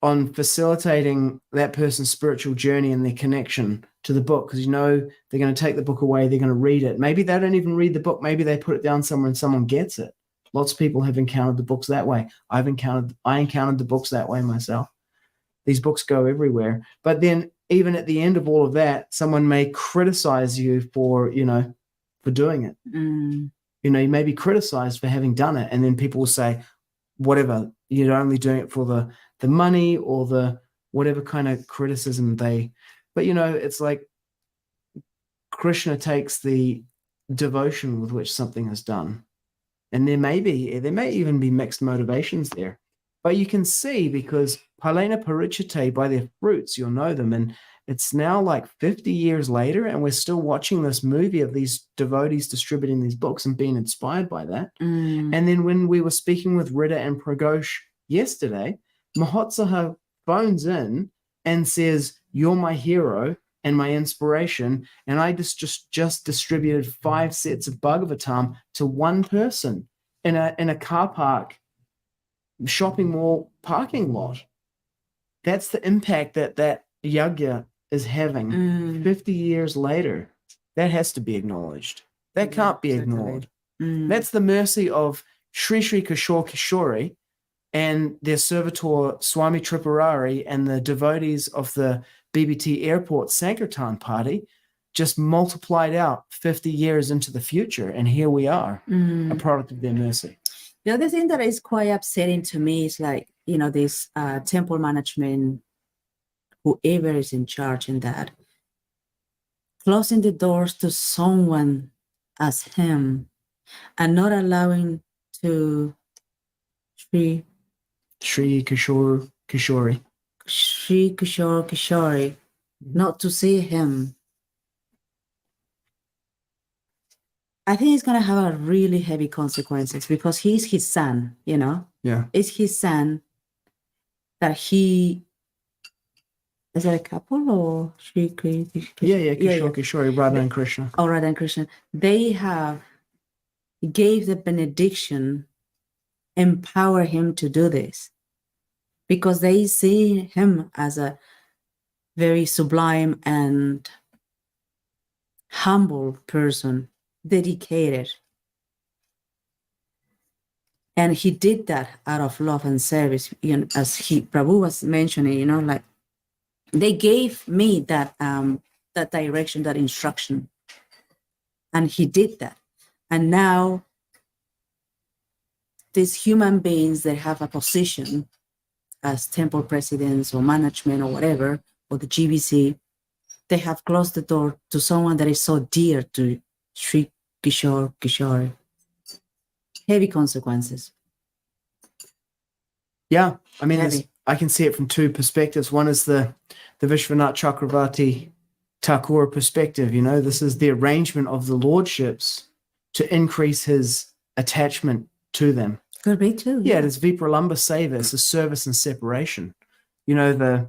facilitating that person's spiritual journey and their connection to the book. Because, they're going to take the book away. They're going to read it. Maybe they don't even read the book. Maybe they put it down somewhere and someone gets it. Lots of people have encountered the books that way. I encountered the books that way myself. These books go everywhere. But then even at the end of all of that, someone may criticize you for doing it. You may be criticized for having done it. And then people will say, whatever, you're only doing it for the money or the whatever kind of criticism but it's like Krishna takes the devotion with which something is done. And there may even be mixed motivations there. But you can see, because Palena Parichite, by their fruits, you'll know them. And it's now like 50 years later, and we're still watching this movie of these devotees distributing these books and being inspired by that. And then when we were speaking with Riddha and Praghosh yesterday, Mahotsaha phones in and says, you're my hero and my inspiration, and I just distributed 5 sets of Bhagavatam to one person in a car park, shopping mall parking lot. That's the impact that yajna is having 50 years later. That has to be acknowledged. That can't be ignored. That's the mercy of Sri-Sri Kishora-Kishori and their servitor Swami Tripurari and the devotees of the BBT Airport Sankirtan Party, just multiplied out 50 years into the future. And here we are, a product of their mercy. The other thing that is quite upsetting to me is like, this temple management, whoever is in charge in that, closing the doors to someone as him and not allowing to Sri Kishora-Kishori. Sri Kishora-Kishori, not to see him. I think it's going to have a really heavy consequences because he's his son, Yeah. It's his son that he, is that a couple or Sri Kishora-Kishori, Radha and Krishna. Oh, Radha and Krishna. They gave the benediction, empower him to do this. Because they see him as a very sublime and humble person, dedicated. And he did that out of love and service. As Prabhu was mentioning, like they gave me that direction, that instruction. And he did that. And now these human beings that have a position as temple presidents or management or whatever, or the GBC, they have closed the door to someone that is so dear to Sri Kishore. Heavy consequences. Yeah, I mean, Heavy. I can see it from two perspectives. One is the Vishwanath Chakravarti Thakur perspective. You know, this is the arrangement of the lordships to increase his attachment to them. Could be too. Yeah, it is Vipralamba Seva. It's a service and separation. You know, the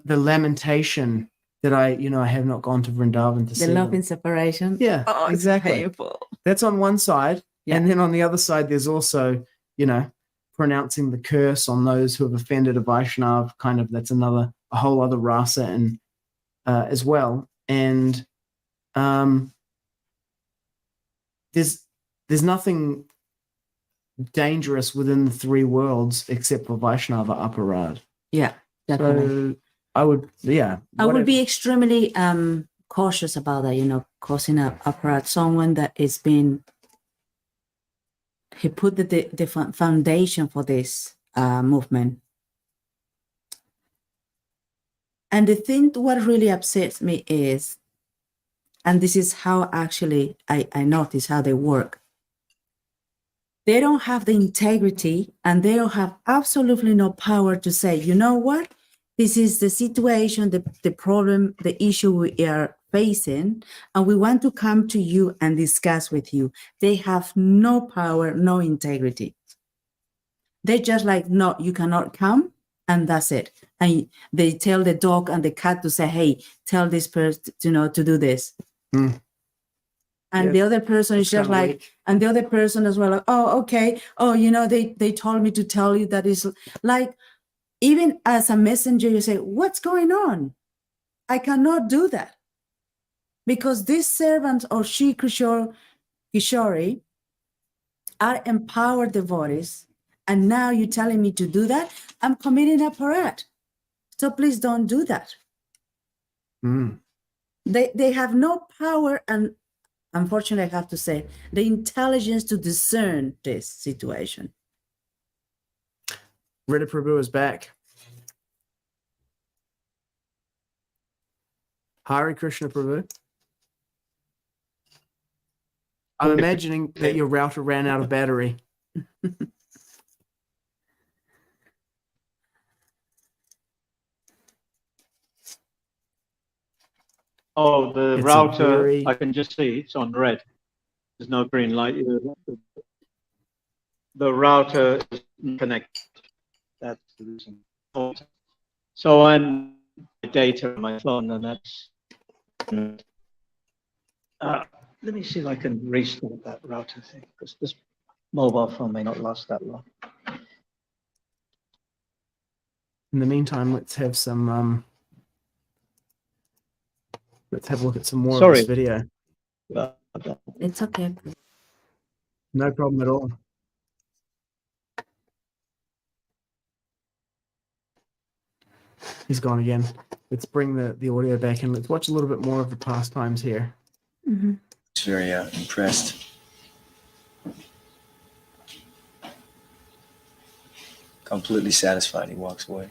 lamentation that I have not gone to Vrindavan to see The love them. in separation. Yeah, Oh, it's exactly. painful. That's on one side. Yeah. And then on the other side, there's also, pronouncing the curse on those who have offended a Vaishnav. Kind of, that's a whole other rasa and as well. And there's nothing dangerous within the three worlds except for Vaishnava aparad. Yeah, definitely. So I would, I would be extremely cautious about that, causing a aparat, someone that is being, he put the foundation for this movement. And the thing, what really upsets me is, and this is how actually I notice how they work. They don't have the integrity and they don't have absolutely no power to say, you know what? This is the situation, the problem, the issue we are facing, and we want to come to you and discuss with you. They have no power, no integrity. They're just like, no, you cannot come, and that's it. And they tell the dog and the cat to say, hey, tell this person, to do this. Mm. And Yeah, the other person is it's just kinda like, weak. and the other person as well, like, oh, okay. Oh, they told me to tell you that is like, even as a messenger, you say, what's going on? I cannot do that. Because these servants of Sri Kishori are empowered devotees. And now you're telling me to do that? I'm committing a parade. So please don't do that. Mm. They have no power and, unfortunately, I have to say, the intelligence to discern this situation. Riddha Prabhu is back. Hare Krishna Prabhu. I'm imagining that your router ran out of battery. Oh, the It's a router, very- I can just see it's on red. There's no green light. The router is connected. That's the reason. So I'm data on my phone, and that's. Let me see if I can restart that router thing, because this mobile phone may not last that long. In the meantime, let's have some. Let's have a look at some more of Sorry. this video. It's okay. No problem at all. He's gone again. Let's bring the audio back and let's watch a little bit more of the pastimes here. Mm-hmm. He's very impressed. Completely satisfied. He walks away.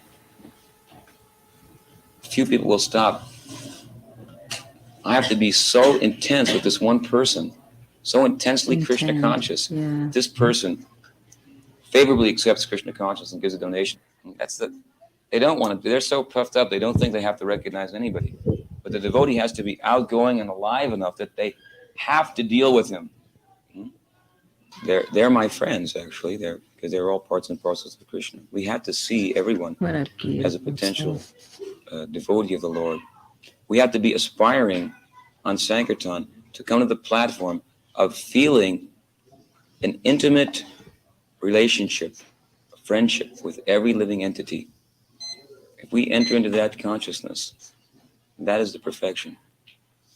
Few people will stop. I have to be so intense with this one person, so intensely Krishna Intense, conscious. yeah. This person favorably accepts Krishna consciousness and gives a donation. They don't want to. They're so puffed up. They don't think they have to recognize anybody. But the devotee has to be outgoing and alive enough that they have to deal with him. They're my friends, actually. Because they're all parts and parcels of Krishna. We have to see everyone as a potential devotee of the Lord. We have to be aspiring on Sankirtan to come to the platform of feeling an intimate relationship, a friendship with every living entity. If we enter into that consciousness, that is the perfection.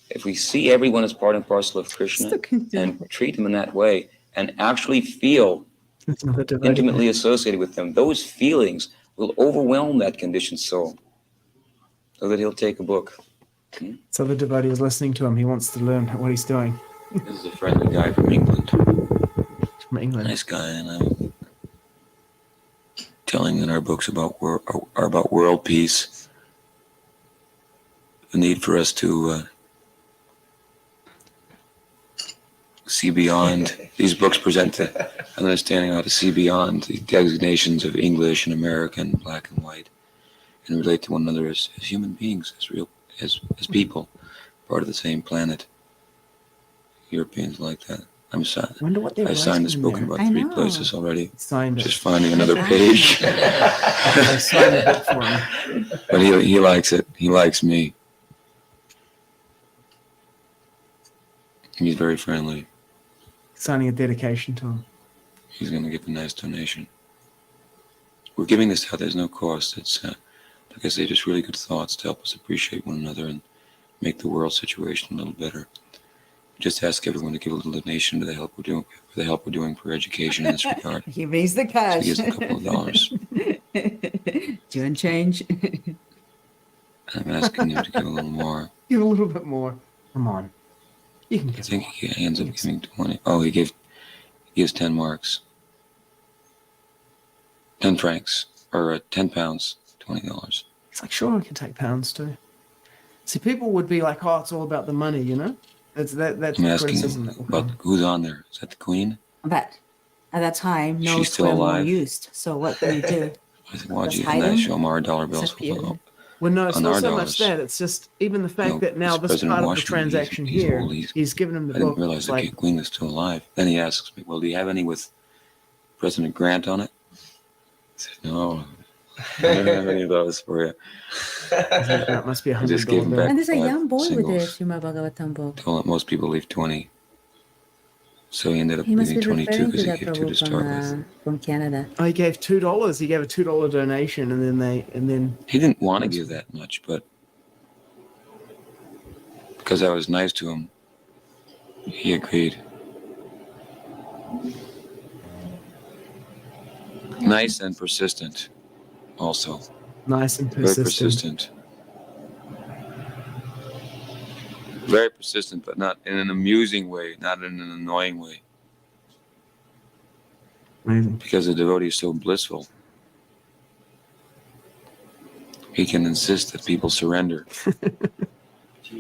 If we see everyone as part and parcel of Krishna and treat them in that way and actually feel That's another devotee. intimately associated with them, those feelings will overwhelm that conditioned soul so that he'll take a book. So the devotee is listening to him. He wants to learn what he's doing. This is a friendly guy from England. from England. Nice guy, and I'm telling that our books are about world peace, the need for us to see beyond. These books present an understanding how to see beyond the designations of English and American, black and white, and relate to one another as human beings, as people, part of the same planet. Europeans like that. I'm sorry. Wonder what they're I signed this writing book in in there. about I 3 know. places already. Signed it. Just finding another page. I signed the book for him. But he likes it. He likes me. He's very friendly. Signing a dedication to him. He's going to give a nice donation. We're giving this out. There's no cost. It's, like I say, just really good thoughts to help us appreciate one another and make the world situation a little better. Just ask everyone to give a little donation to the help we're doing for education in this regard. He raised the So cash. he gives a couple of dollars. Do you want change? I'm asking him to give a little more. Give a little bit more. Come on. You can I give think more. he ends up giving 20. Oh, he gives 10 marks. 10 francs, or 10 pounds, $20. He's like, sure, I can take pounds too. See, people would be like, oh, it's all about the money, you know? That's I'm the asking criticism him that will about come. who's on there. Is that the Queen? But at that time, She's notes still were more alive. used. So what do you do? I said, why'd Just you hide and I him? show him our dollar bills? Disappear. Well, no, it's on not our so dollars. much that. It's just even the fact that now it's this President part of the Washington. transaction He's here, old. he's given him the I didn't book. realize It's the like, Queen was still alive. Then he asks me, well, do you have any with President Grant on it? I said, no, I don't have any of those for you. that must be I just $100 gave him bill. back And there's a 5 young boy with the singles. Srimad Bhagavatam book. Told him most people leave 20. So he ended up He must be leaving 22 referring to because he that gave 2 to Prabhu start with. from Canada. Oh, he gave $2. He gave a $2 donation, and then He didn't want to give that much, but because I was nice to him, he agreed. Nice and persistent, also. nice and Very persistent. persistent. Very persistent, but not in an amusing way, not in an annoying way. Amazing. Because the devotee is so blissful, he can insist that people surrender.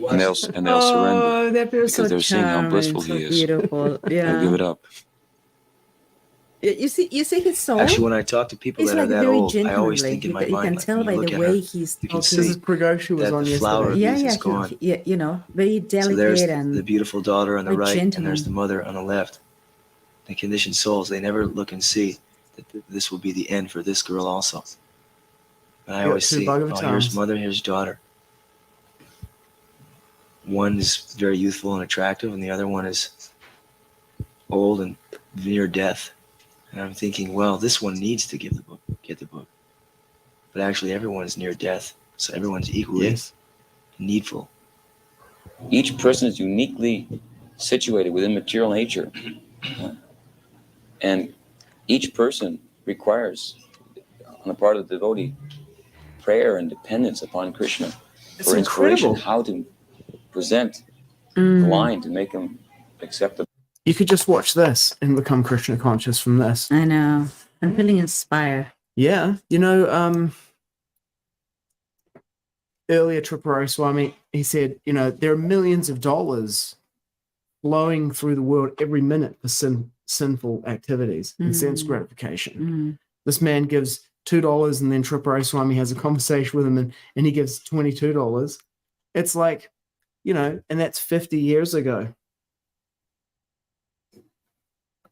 And they'll surrender Oh, that feels because so they're seeing how charming, blissful so he is. beautiful. They'll give Yeah. it up. You see his soul? Actually, when I talk to people He's that are like that very old, I always gentlemanly. think in my You mind, can like, tell when by you look the at way her, he's you can This talking. is Pragosha was that on the flower yesterday. of Yeah, youth yeah, is gone. you know, very So there's delicate and the beautiful daughter on the very right, and there's gentleman. the mother on the left. The conditioned souls, they never look and see that this will be the end for this girl also. And I Yeah, always two see, oh, Bhagavatams. here's mother, here's daughter. One is very youthful and attractive, and the other one is old and near death. And I'm thinking, well, this one needs to get the book. But actually, everyone is near death, so everyone's equally Yes. needful. Each person is uniquely situated within material nature. And each person requires, on the part of the devotee, prayer and dependence upon Krishna It's for inspiration, incredible. how to present the Mm. line to make him accept the. You could just watch this and become Krishna conscious from this. I know. I'm feeling inspired. Yeah. Earlier Tripurari Swami, he said, there are millions of dollars flowing through the world every minute for sinful activities and sense Mm. gratification. Mm. This man gives $2 and then Tripurari Swami has a conversation with him and he gives $22. It's like, and that's 50 years ago.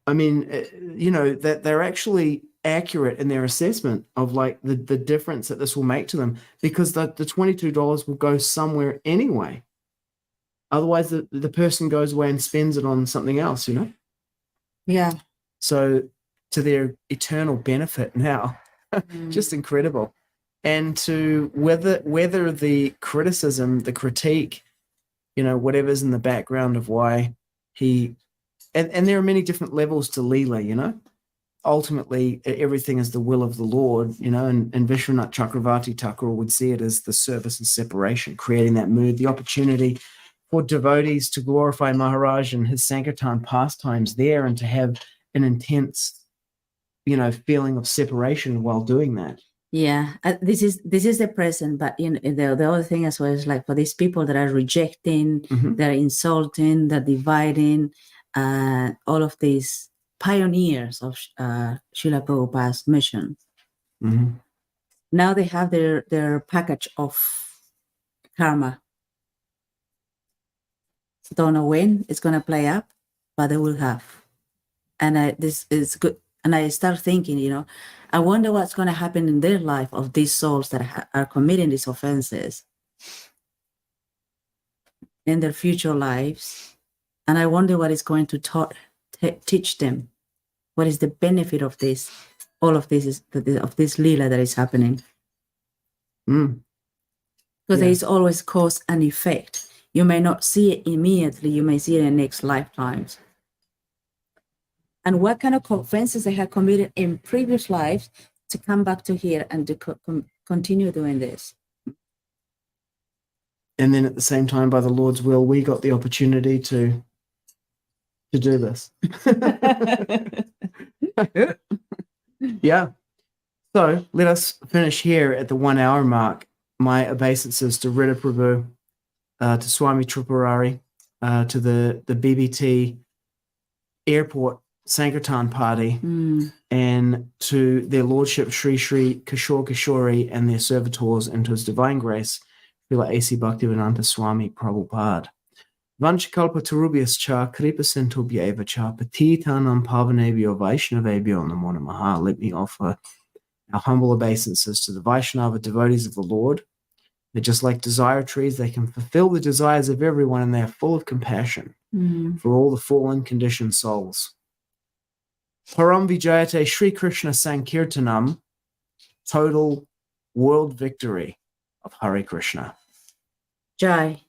I mean, that they're actually accurate in their assessment of like the difference that this will make to them, because the $22 will go somewhere anyway. Otherwise, the person goes away and spends it on something else, Yeah. So to their eternal benefit now, Mm. just incredible. And to whether the criticism, the critique, whatever's in the background of why he, and there are many different levels to Leela, ultimately everything is the will of the Lord, and Vishwanath Chakravarti Thakur would see it as the service and separation, creating that mood, the opportunity for devotees to glorify Maharaj and his Sankirtan pastimes there, and to have an intense, feeling of separation while doing that. Yeah, this is the present, but the other thing as well is like for these people that are rejecting, Mhm. they're insulting, they're dividing, all of these pioneers of Srila Prabhupada's mission. Mhm. Now they have their package of karma. Don't know when it's gonna play up, but they will have. And this is good. And I start thinking, I wonder what's going to happen in their life of these souls that are committing these offenses in their future lives. And I wonder what is going to teach them. What is the benefit of this? All of this of this lila that is happening. Mm. Because Yeah. there is always cause and effect. You may not see it immediately. You may see it in the next lifetimes. And what kind of offenses they had committed in previous lives to come back to here and to continue doing this. And then at the same time, by the Lord's will, we got the opportunity to do this. Yeah. So let us finish here at the 1 hour mark. My obeisances to Riddha Prabhu, to Swami Tripurari, to the BBT Airport Sankirtan Party, and to their Lordship Sri-Sri Kishora-Kishori and their servitors, and to His Divine Grace, Srila A.C. Bhaktivedanta Swami Prabhupada. Vanchakalpa Tarubhyascha Kripa Santubhyeva Cha Patitanam Pavanebhyo Vaishnavebhyo Namo Namaha. Let me offer our humble obeisances to the Vaishnava devotees of the Lord. They're just like desire trees. They can fulfill the desires of everyone, and they are full of compassion for all the fallen conditioned souls. Param Vijayate Sri Krishna Sankirtanam, total world victory of Hare Krishna. Jai.